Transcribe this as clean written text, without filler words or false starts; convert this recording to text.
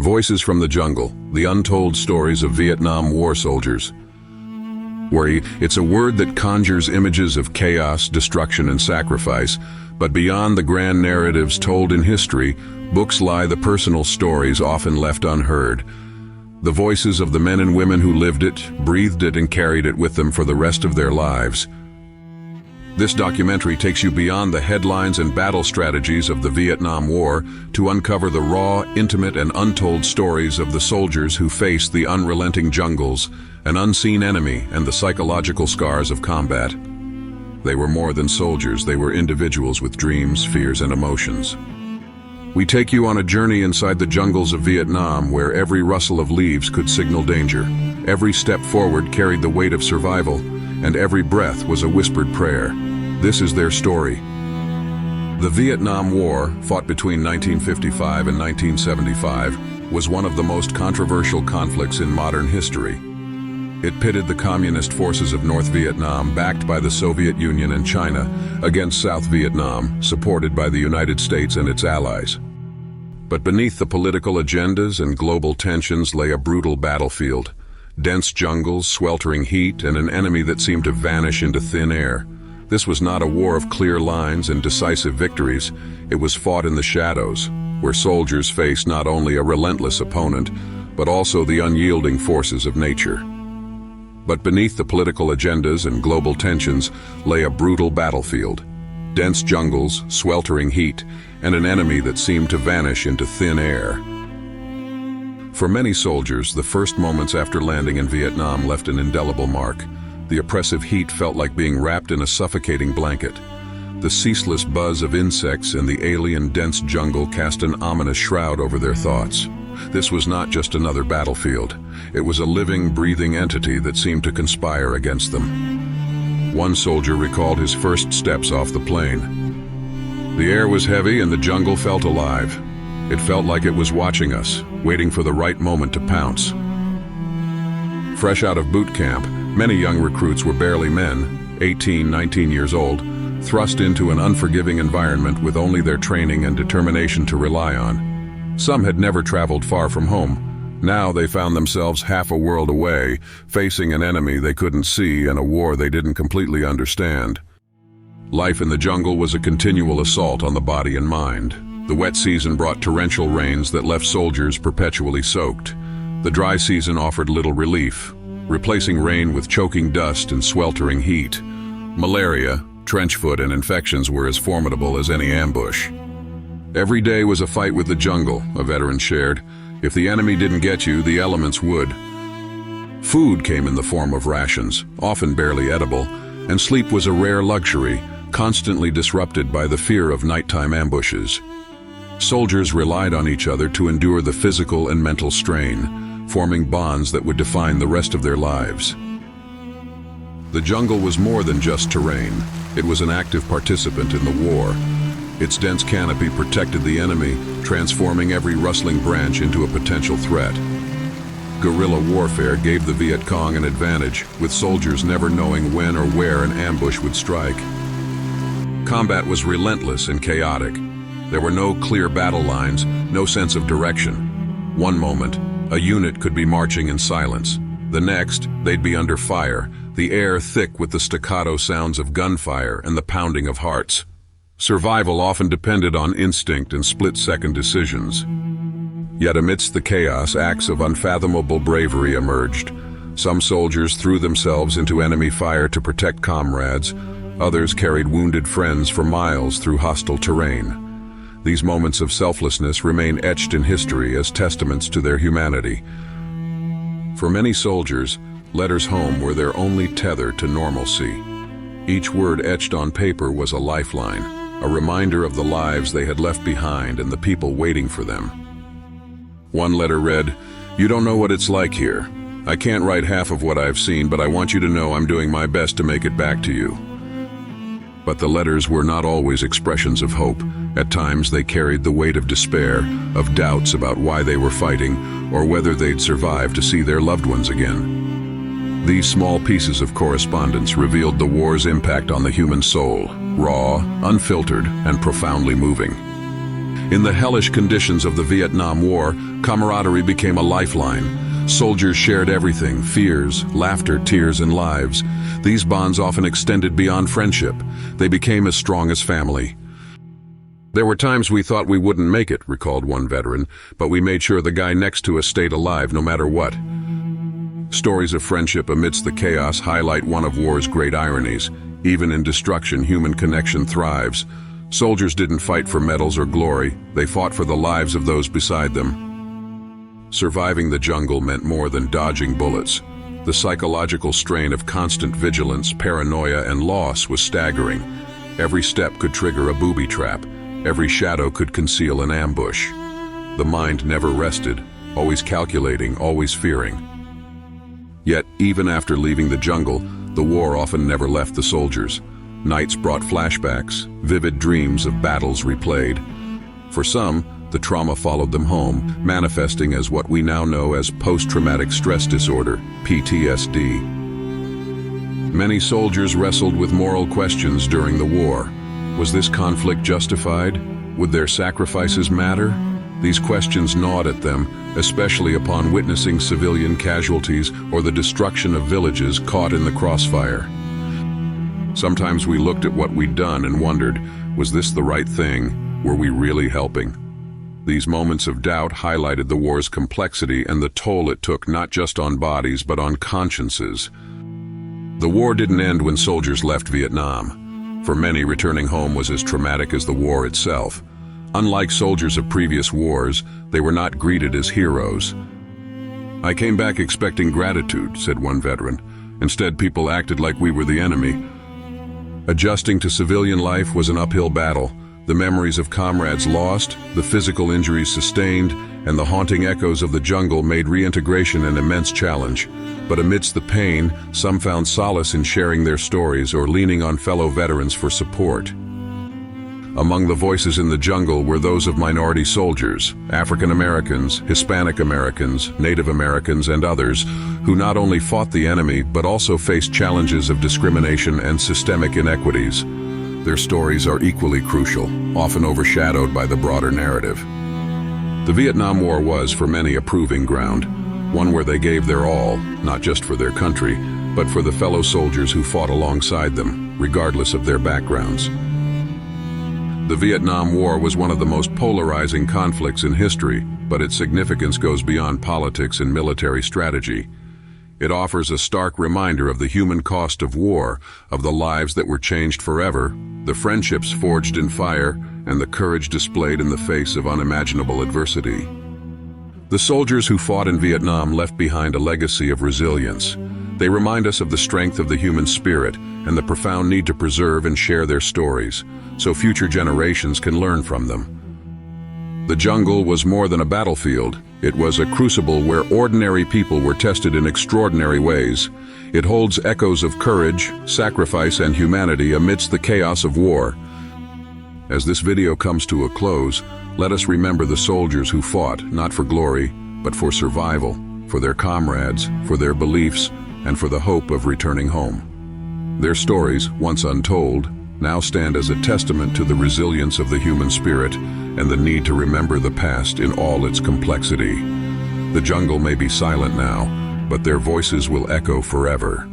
Voices from the Jungle, the untold stories of Vietnam War soldiers. Worry, it's a word that conjures images of chaos, destruction, and sacrifice, but beyond the grand narratives told in history, books lie the personal stories often left unheard. The voices of the men and women who lived it, breathed it, and carried it with them for the rest of their lives. This documentary takes you beyond the headlines and battle strategies of the Vietnam War to uncover the raw, intimate, and untold stories of the soldiers who faced the unrelenting jungles, an unseen enemy, and the psychological scars of combat. They were more than soldiers, they were individuals with dreams, fears, and emotions. We take you on a journey inside the jungles of Vietnam where every rustle of leaves could signal danger. Every step forward carried the weight of survival, and every breath was a whispered prayer. This is their story. The Vietnam War, fought between 1955 and 1975, was one of the most controversial conflicts in modern history. It pitted the communist forces of North Vietnam, backed by the Soviet Union and China, against South Vietnam, supported by the United States and its allies. But beneath the political agendas and global tensions lay a brutal battlefield. Dense jungles, sweltering heat, and an enemy that seemed to vanish into thin air. This was not a war of clear lines and decisive victories. It was fought in the shadows, where soldiers faced not only a relentless opponent, but also the unyielding forces of nature. But beneath the political agendas and global tensions lay a brutal battlefield. Dense jungles, sweltering heat, and an enemy that seemed to vanish into thin air. For many soldiers, the first moments after landing in Vietnam left an indelible mark. The oppressive heat felt like being wrapped in a suffocating blanket. The ceaseless buzz of insects and the alien dense jungle cast an ominous shroud over their thoughts. This was not just another battlefield. It was a living, breathing entity that seemed to conspire against them. One soldier recalled his first steps off the plane. The air was heavy and the jungle felt alive. It felt like it was watching us, waiting for the right moment to pounce. Fresh out of boot camp, many young recruits were barely men, 18, 19 years old, thrust into an unforgiving environment with only their training and determination to rely on. Some had never traveled far from home. Now they found themselves half a world away, facing an enemy they couldn't see and a war they didn't completely understand. Life in the jungle was a continual assault on the body and mind. The wet season brought torrential rains that left soldiers perpetually soaked. The dry season offered little relief, replacing rain with choking dust and sweltering heat. Malaria, trench foot, and infections were as formidable as any ambush. Every day was a fight with the jungle, a veteran shared. If the enemy didn't get you, the elements would. Food came in the form of rations, often barely edible, and sleep was a rare luxury, constantly disrupted by the fear of nighttime ambushes. Soldiers relied on each other to endure the physical and mental strain, forming bonds that would define the rest of their lives. The jungle was more than just terrain. It was an active participant in the war. Its dense canopy protected the enemy, transforming every rustling branch into a potential threat. Guerrilla warfare gave the Viet Cong an advantage, with soldiers never knowing when or where an ambush would strike. Combat was relentless and chaotic. There were no clear battle lines, no sense of direction. One moment, a unit could be marching in silence. The next, they'd be under fire, the air thick with the staccato sounds of gunfire and the pounding of hearts. Survival often depended on instinct and split-second decisions. Yet amidst the chaos, acts of unfathomable bravery emerged. Some soldiers threw themselves into enemy fire to protect comrades. Others carried wounded friends for miles through hostile terrain. These moments of selflessness remain etched in history as testaments to their humanity. For many soldiers, letters home were their only tether to normalcy. Each word etched on paper was a lifeline, a reminder of the lives they had left behind and the people waiting for them. One letter read, "You don't know what it's like here. I can't write half of what I've seen, but I want you to know I'm doing my best to make it back to you." But the letters were not always expressions of hope. At times they carried the weight of despair, of doubts about why they were fighting, or whether they'd survive to see their loved ones again. These small pieces of correspondence revealed the war's impact on the human soul, raw, unfiltered, and profoundly moving. In the hellish conditions of the Vietnam War, Camaraderie became a lifeline. Soldiers shared everything: fears, laughter, tears, and lives. These bonds often extended beyond friendship. They became as strong as family. "There were times we thought we wouldn't make it," recalled one veteran, "but we made sure the guy next to us stayed alive no matter what." Stories of friendship amidst the chaos highlight one of war's great ironies. Even in destruction, human connection thrives. Soldiers didn't fight for medals or glory. They fought for the lives of those beside them. Surviving the jungle meant more than dodging bullets. The psychological strain of constant vigilance, paranoia, and loss was staggering. Every step could trigger a booby trap. Every shadow could conceal an ambush. The mind never rested, always calculating, always fearing. Yet, even after leaving the jungle, the war often never left the soldiers. Nights brought flashbacks, vivid dreams of battles replayed. For some, the trauma followed them home, manifesting as what we now know as post-traumatic stress disorder, PTSD. Many soldiers wrestled with moral questions during the war. Was this conflict justified? Would their sacrifices matter? These questions gnawed at them, especially upon witnessing civilian casualties or the destruction of villages caught in the crossfire. Sometimes we looked at what we'd done and wondered, was this the right thing? Were we really helping? These moments of doubt highlighted the war's complexity and the toll it took not just on bodies but on consciences. The war didn't end when soldiers left Vietnam. For many, returning home was as traumatic as the war itself. Unlike soldiers of previous wars, they were not greeted as heroes. "I came back expecting gratitude," said one veteran. "Instead, people acted like we were the enemy." Adjusting to civilian life was an uphill battle. The memories of comrades lost, the physical injuries sustained, and the haunting echoes of the jungle made reintegration an immense challenge. But amidst the pain, some found solace in sharing their stories or leaning on fellow veterans for support. Among the voices in the jungle were those of minority soldiers, African Americans, Hispanic Americans, Native Americans, and others, who not only fought the enemy but also faced challenges of discrimination and systemic inequities. Their stories are equally crucial, often overshadowed by the broader narrative. The Vietnam War was, for many, a proving ground, one where they gave their all, not just for their country, but for the fellow soldiers who fought alongside them, regardless of their backgrounds. The Vietnam War was one of the most polarizing conflicts in history, but its significance goes beyond politics and military strategy. It offers a stark reminder of the human cost of war, of the lives that were changed forever, the friendships forged in fire, and the courage displayed in the face of unimaginable adversity. The soldiers who fought in Vietnam left behind a legacy of resilience. They remind us of the strength of the human spirit and the profound need to preserve and share their stories, so future generations can learn from them. The jungle was more than a battlefield. It was a crucible where ordinary people were tested in extraordinary ways. It holds echoes of courage, sacrifice, and humanity amidst the chaos of war. As this video comes to a close, let us remember the soldiers who fought, not for glory, but for survival, for their comrades, for their beliefs, and for the hope of returning home. Their stories, once untold, now stand as a testament to the resilience of the human spirit and the need to remember the past in all its complexity. The jungle may be silent now, but their voices will echo forever.